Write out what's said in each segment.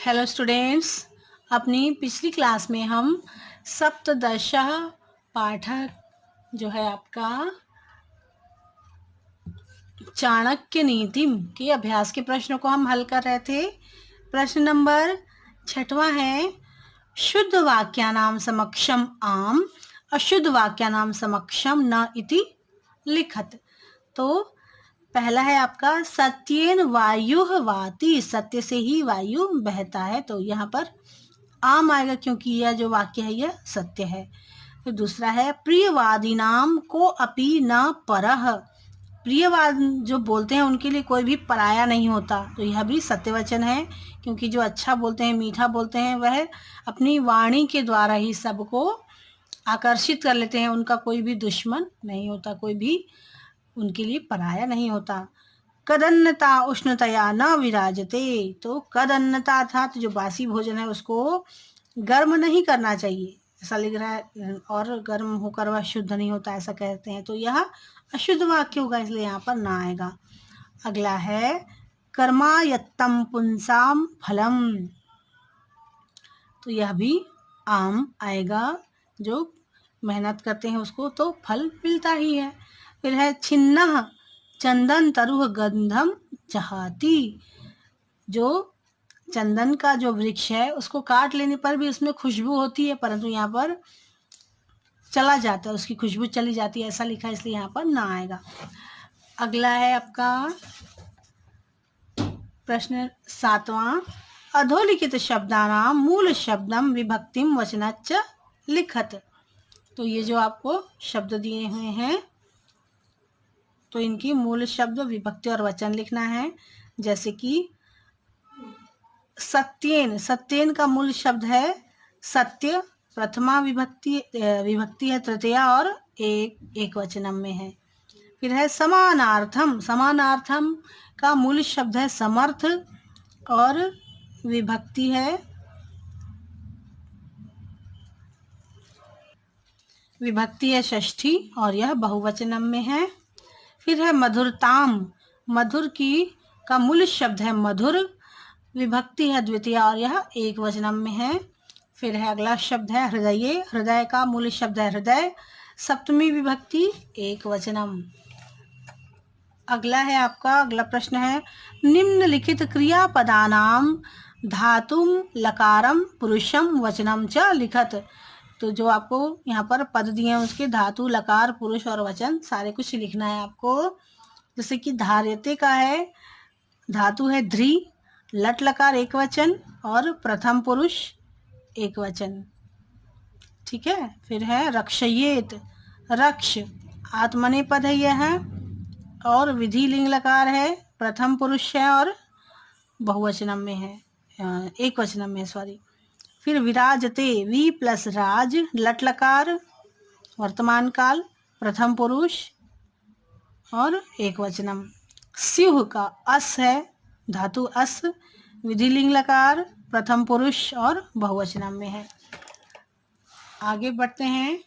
Hello students, अपनी पिछली class में हम सप्तदशः पाठक जो है आपका चाणक्य नीतिम के अभ्यास के प्रश्नों को हम हल कर रहे थे। प्रश्न नंबर 6वां है, शुद्ध वाक्यानां समक्षम आम अशुद्ध वाक्यानां समक्षम न इति लिखत। तो पहला है आपका सत्येन वायु वाति, सत्य से ही वायु बहता है, तो यहाँ पर आम आएगा क्योंकि यह जो वाक्य है यह सत्य है। फिर दूसरा है प्रियवादी नाम को अपि न परह, प्रियवाद जो बोलते हैं उनके लिए कोई भी पराया नहीं होता, तो यह भी सत्य वचन है क्योंकि जो अच्छा बोलते हैं, मीठा बोलते हैं, वह अपनी वाणी के द्वारा ही सबको आकर्षित कर लेते हैं, उनका कोई भी दुश्मन नहीं होता, कोई भी उनके लिए पराया नहीं होता। कदन्नता उष्णतया न विराजते, तो कदन्नता अर्थात जो बासी भोजन है उसको गर्म नहीं करना चाहिए, ऐसा लिख रहा है, और गर्म होकर वह शुद्ध नहीं होता ऐसा कहते हैं, तो यह अशुद्ध वाक्य होगा, इसलिए यहाँ पर ना आएगा। अगला है कर्मायत्तम पुंसाम फलम, तो यह भी आम आएगा, जो मेहनत करते हैं उसको तो फल मिलता ही है। फिर है छिन्नः चंदन तरुह गंधम जहाती, जो चंदन का जो वृक्ष है उसको काट लेने पर भी उसमें खुशबू होती है, परंतु यहाँ पर चला जाता है, उसकी खुशबू चली जाती है, ऐसा लिखा है, इसलिए यहाँ पर ना आएगा। अगला है आपका प्रश्न 7वां, अधोलिखित शब्दानां मूल शब्दम विभक्तिम वचनच्च लिखत। तो ये जो आपको शब्द दिए हुए हैं तो इनकी मूल शब्द, विभक्ति और वचन लिखना है। जैसे कि सत्येन, सत्येन का मूल शब्द है सत्य, प्रथमा विभक्ति है तृतीया और एक वचनम में है। फिर है समानार्थम, समानार्थम का मूल शब्द है समर्थ और विभक्ति है षष्ठी और यह बहुवचनम में है। फिर है मधुरताम, मधुर की का मूल शब्द है मधुर, विभक्ति है द्वितीय और यह एक वचनम में है। फिर है अगला शब्द है हृदय, हृदय का मूल शब्द है हृदय, सप्तमी विभक्ति एक वचनम। अगला है आपका अगला प्रश्न है निम्नलिखित क्रियापदानाम धातुम लकारम पुरुषम वचनम च लिखत। तो जो आपको यहाँ पर पद दिए हैं उसके धातु, लकार, पुरुष और वचन सारे कुछ लिखना है आपको। जैसे कि धार्यते का है, धातु है ध्री, लट लकार एक वचन और प्रथम पुरुष एक वचन, ठीक है। फिर है रक्षयेत, रक्ष आत्मनेपद है यह है, और विधि लिंग लकार है, प्रथम पुरुष है और बहुवचनम में है, एक वचनम में, सॉरी। फिर विराजते, वी प्लस राज, लट लकार वर्तमान काल, प्रथम पुरुष और एक वचनम। स्युह का अस है, धातु अस, विधि लिंग लकार, प्रथम पुरुष और बहुवचनम में है। आगे बढ़ते हैं।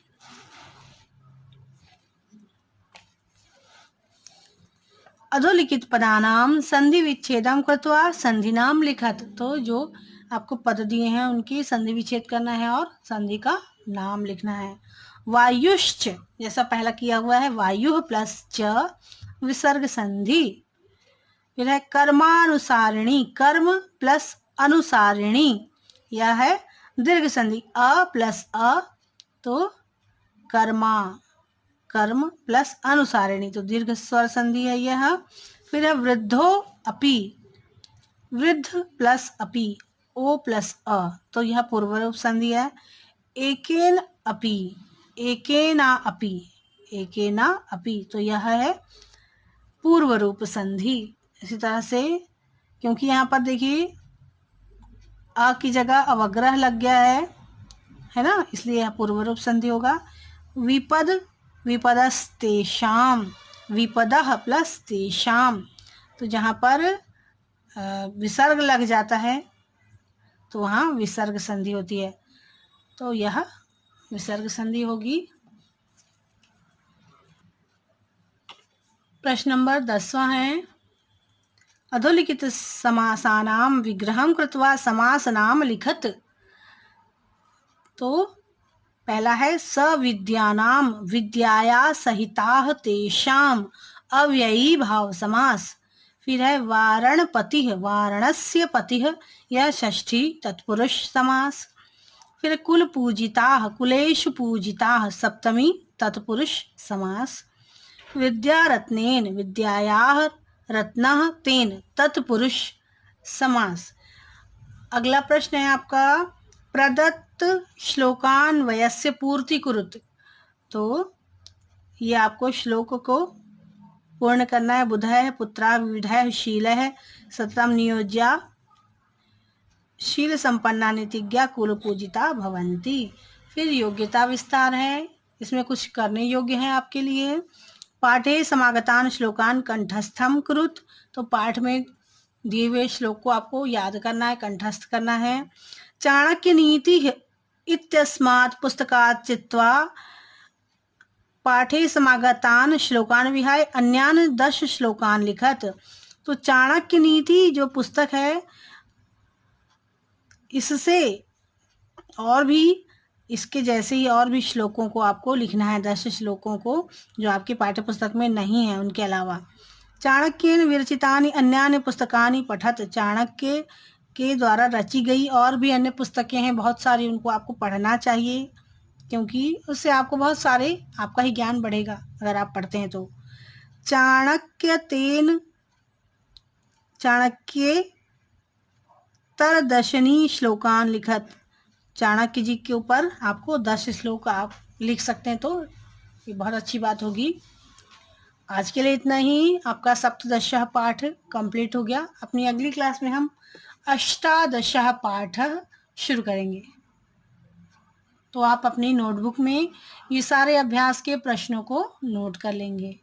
अधोलिखित पदानाम संधि विच्छेदम कृत्वा संधिनाम लिखत। तो जो आपको पद दिए हैं उनकी संधि विच्छेद करना है और संधि का नाम लिखना है। वायुश्च, जैसा पहला किया हुआ है, वायु प्लस च विसर्ग संधि। फिर है कर्मानुसारिणी, कर्म प्लस अनुसारिणी, यह है दीर्घ संधि, अ प्लस अ, तो कर्मा, कर्म प्लस अनुसारिणी, तो दीर्घ स्वर संधि है यह। फिर है वृद्धो अपि, वृद्ध प्लस अपि, ओ प्लस अ, तो यह पूर्व रूप संधि है। एकेन अपि, एकेना अपि, एकेना अपि, तो यह है पूर्व रूप संधि। इसी तरह से क्योंकि यहाँ पर देखिए अ की जगह अवग्रह लग गया है ना, इसलिए यह पूर्व रूप संधि होगा। विपद, विपदस्तेषाम, विपदः प्लस तेषाम, तो जहाँ पर विसर्ग लग जाता है तो वहाँ विसर्ग संधि होती है, तो यह विसर्ग संधि होगी। प्रश्न नंबर 10वां है अधोलिखित समासानां विग्रहं कृत्वा समासनाम लिखत। तो पहला है सविद्यानां विद्याया सहिताः तेषां अव्ययी भाव समास। फिर है वारणपतिः वारणस्य पतिः, यह षष्ठी तत्पुरुष समास। फिर कुल पूजिताः कुलेषु पूजिताः, सप्तमी तत्पुरुष समास। विद्यारत्नेन विद्यायाः रत्नः तेन, तत्पुरुष समास। अगला प्रश्न है आपका, प्रदत्त श्लोकान्वयस्य पूर्ति कुरुत। तो ये आपको श्लोक को पूर्ण करना है। बुधः पुत्रा विविधः शीलः सततं नियोज्या शील संपन्ना नीतिज्ञा कुल पूजिता भवन्ति। फिर योग्यता विस्तार है, इसमें कुछ करने योग्य है आपके लिए। पाठे समागतान श्लोकान कंठस्थम कुरुत। तो पाठ में दिए हुए श्लोक को आपको याद करना है, कंठस्थ करना है। चाणक्य नीति इत्यस्मात् पुस्तकात् चित्वा पाठे समागतान श्लोकान विहाय अन्यान 10 श्लोकान लिखत। तो चाणक्य नीति जो पुस्तक है, इससे और भी इसके जैसे ही और भी श्लोकों को आपको लिखना है, 10 श्लोकों को जो आपकी पाठ्य पुस्तक में नहीं है उनके अलावा। चाणक्येन विरचितानि अन्यानि पुस्तकानि पठत। चाणक्य के द्वारा रची गई और भी अन्य पुस्तकें हैं बहुत सारी, उनको आपको पढ़ना चाहिए, क्योंकि उससे आपको बहुत सारे आपका ही ज्ञान बढ़ेगा अगर आप पढ़ते हैं तो। चाणक्य तरदशनी श्लोकान लिखत। चाणक्य जी के ऊपर आपको 10 श्लोक आप लिख सकते हैं, तो ये बहुत अच्छी बात होगी। आज के लिए इतना ही। आपका सप्तदशः पाठ कंप्लीट हो गया। अपनी अगली क्लास में हम अष्टादशः पाठ शुरू करेंगे। तो आप अपनी नोटबुक में ये सारे अभ्यास के प्रश्नों को नोट कर लेंगे।